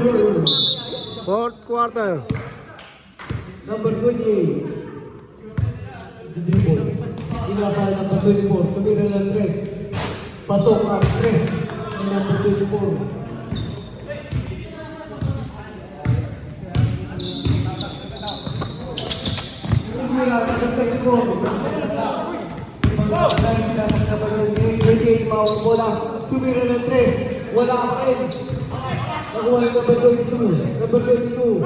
Fourth quarter. Number 28. Dribble. Inasal number 24. Tumira ng 3. Pasok ang 3. Number 24. Tumira number 24. Power bola. Tumira ng 3. Wala pa rin. Nakuha ng number 22. Number 22.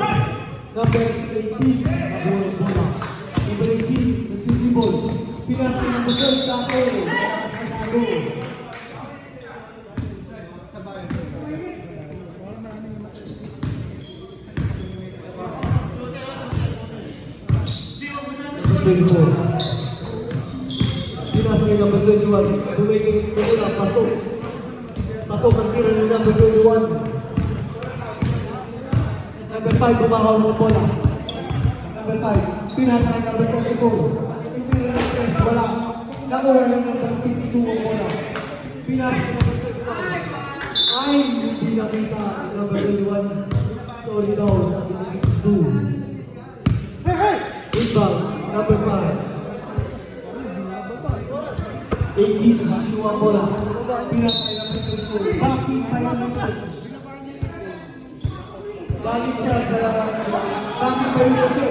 Number 18. Nakuha ng bola. Number 18. Nagsisibol. Pinas ng number 12. Kasi. Nasago. Number 24. Pinas ng number 21. Tumigil ng bola. Pasok. Pasok ang tira ng number 21. Number 5, bumahaw ng bola. Number 5, pinasa ng number 24. Wala. Nakuha ng number 52 ang bola. Pinasa ng number 21. Ay, hindi nakita ang number 21. Sorry daw, sabi ng 52. Rebound, number 5. 18, kinuha ang bola. Pinasa ng number 22. Bakit pa yung number? Bakit siya sa... Bakit pa yung number?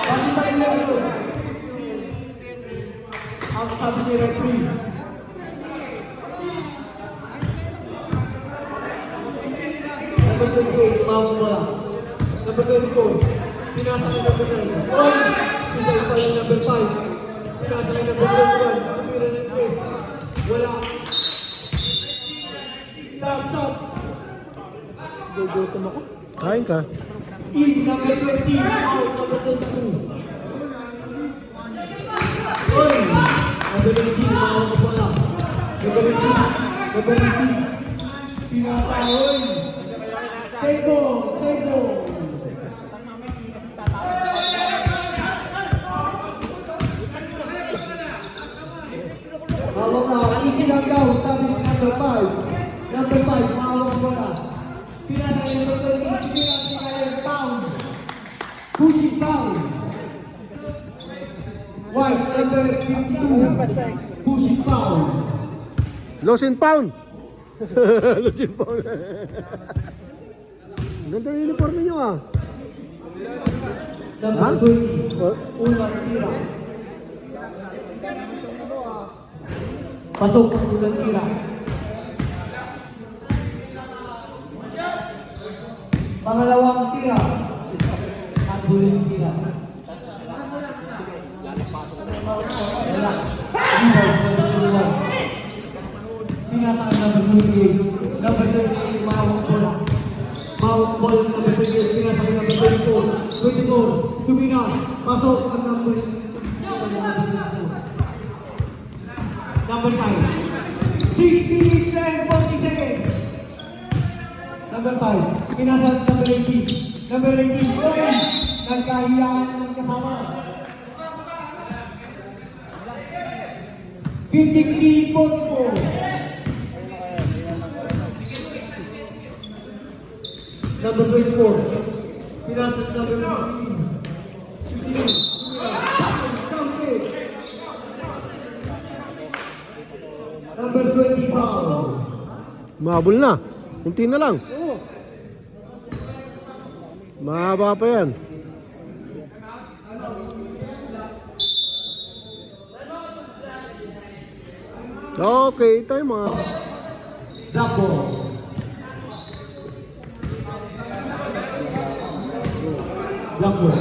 Bakit pa yung number? Ang sabi ni referee. Number 28, tumawag mo lang. Number 24, pinasa ng number 9. Pinasa pa yung number 5. Pinasa ng number 21. Tumira ng 3. Wala. Stop. Gugutom ako. Kain ka. In number 20, out number 22. Oy! Number 19, mawag ko pala. Number 19. Pinasa, oy! Sego! Mawag na, easy lang daw, sabi ni number 5. Number 5, mawag ko na. Pinasa yung number 20, pinasa yung pound. Pushing pound. White, number 52. Pushing pound. Lost and found. Lost and found. Ganda yung uniforme nyo ah. Number 20. Unang tira. Pasok ang unang tira. Pangalawang tira. At huling tira. Pinasaan number 28. Number 28, mahawak bola. Mahawak bola number 28. Pinasaan number 24. 24. Tuminas. Pasok ang number 24. Number 5. 6 minutes and 40 seconds. Number 5. Pinasaan number 18. Number 18. Oy! Nagkahiyaan ng kasama. 53-44. Number 24. Pinasok number 15. Number 20 foul. Mahabol na. Kunti na lang. Mahaba pa yan. Okay, ito yung mga... Black ball. Black ball.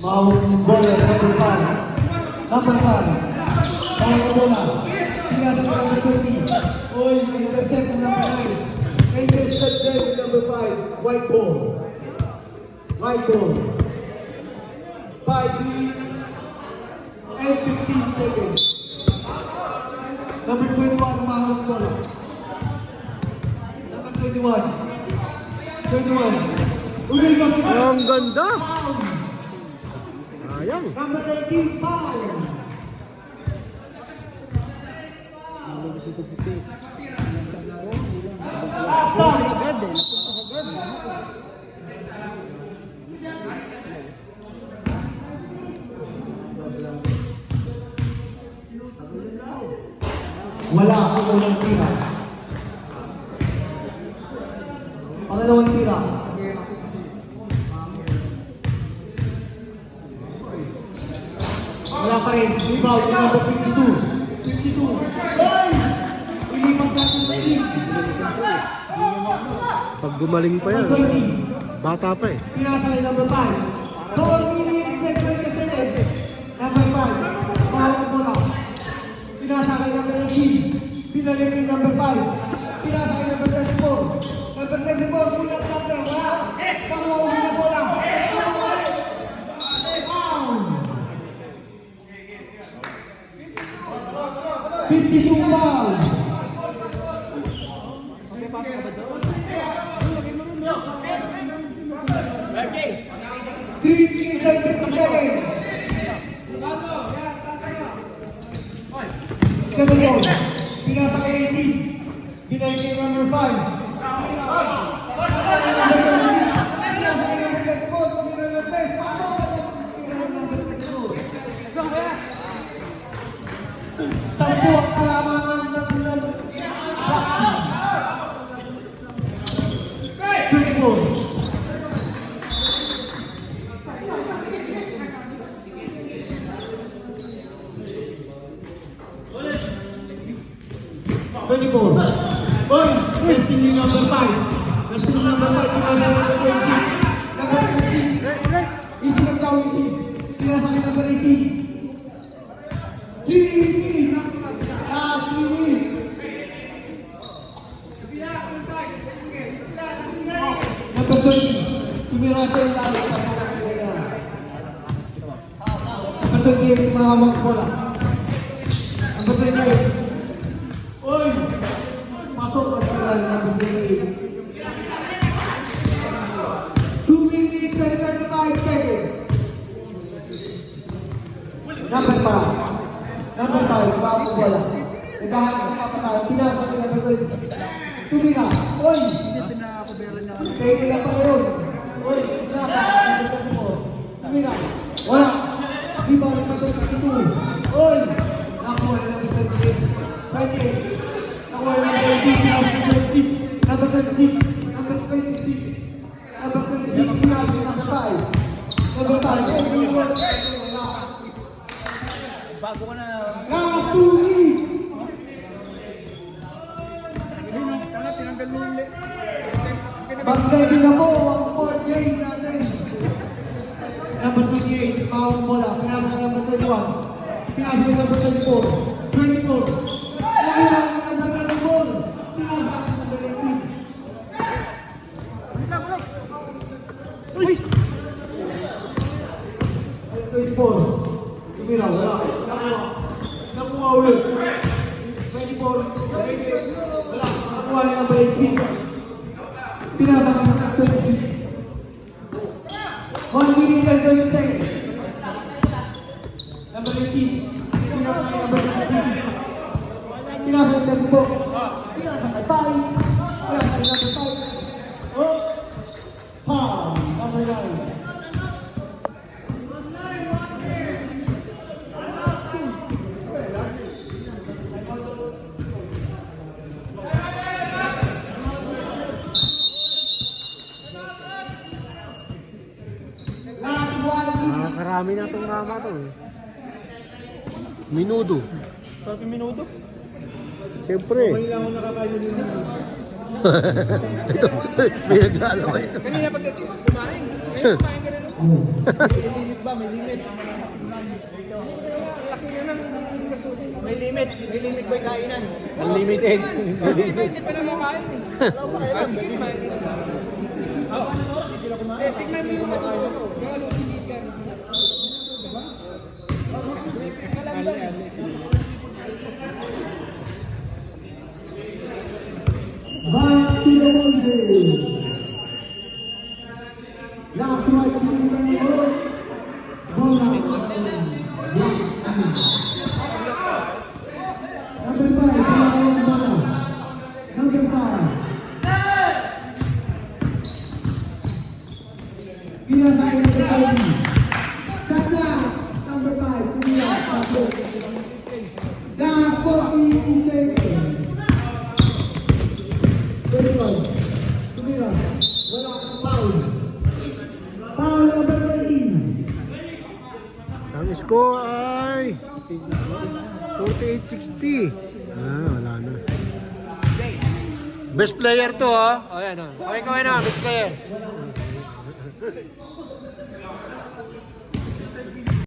Mahawak ng bola, number 5. Number 5. Mahawak ng bola. Pinasok ng number 20. Oy, intercept ng number 9. Intercept din number 5. White ball. White ball. 5 minutes and 15 seconds. Number 21, mahawak ng bola. Number 21. 21. Ulit ka si Ang ganda! Sayang. Number 18, foul. Wala ang unang tira. Pangalawang tira. Wala pa rin. Rebound number 52. 52. Ilipat natin sa team. Pag gumaling pa yan, bata pa eh. Pinasa kay number 5. So, ini-exit ko yung kasalit. Number 5. Pahawak mo lang. Pinasa kay number 18. Pinalik kay number 5. Pinasa kay number 34. Number 34, pinag number 1. Panguha na po lang. 52 ball. Three seconds. Seven. Pinasa kay 18. Binalik kay number 5. Sampu ang kalamangan ng Beautiful. Oy, testing yung number 5. Testing yung number 5. Pinasa kay number 26. Number 26. Easy ng tao, easy. Pinasa kay number 18. 3 minutes. 3 minutes. Number 20. Tumira siya yung lalo. Number 28, mahamang bola. Number 28. Oy! Pasok ang bola number 28. 2 minutes and 35 seconds. Number 5. Number 5, bago bola. Naghahanap ng papasahan. Pinasa ko number 26. Tumira. Oy! Kaya nila pa yun. Oy! Pinasa. Tumira. Wala. Di ba rin number 22? Oy! Nakuha na number 28. 28. Nakuha na number 26. Number 26. Number 26. Number 26. Pinasa number 5. Number 5. Bago ka na. Last 2 minutes. Tinanggal mo ulit. Mag-ready na po ang 4th game natin. Number 28, pawang bola. Pinasa ng number 21. Pinasa ng number 24. 24. Nagilang ng number 24. Pinasa ng number 18. Uy! 24. Tumira, wala. Nakuha ulit. 24. Wala. Nakuha ng number 18. Pinasa ng number 26. 1 minute and 30 seconds. Number 18. Pinasa ng number 26. Pinasa ng number 4. Pinasa ng 5. Pinasa ng number 5. Oh! Foul. Number 9. Nakakarami na itong mama to. Minudo. 30 minuto? Siyempre. Ngayon lang ako nakakain din yun. Ito, may naglalawa ito. Kanina pagdating mo, kumain. Ngayon kumain ka na nun. May limit ba? May limit. Laki na ng gasusin. May limit. May limit ba yung kainan? Unlimited. Kasi iba hindi pa naman kain eh. Sige, kumain ka na. Tignan mo yung matuto ko. Yung ano, hindi ka. Back to the one day. Last right to the world. Bola. Number 5, bola. Number 5. Pinasa ng number 5. Shotla. Number 5. Pinasa. Last 40 seconds. Score ay 48-60. Wala na. Best player to, ha? Ayan, ha? Okay na, best player.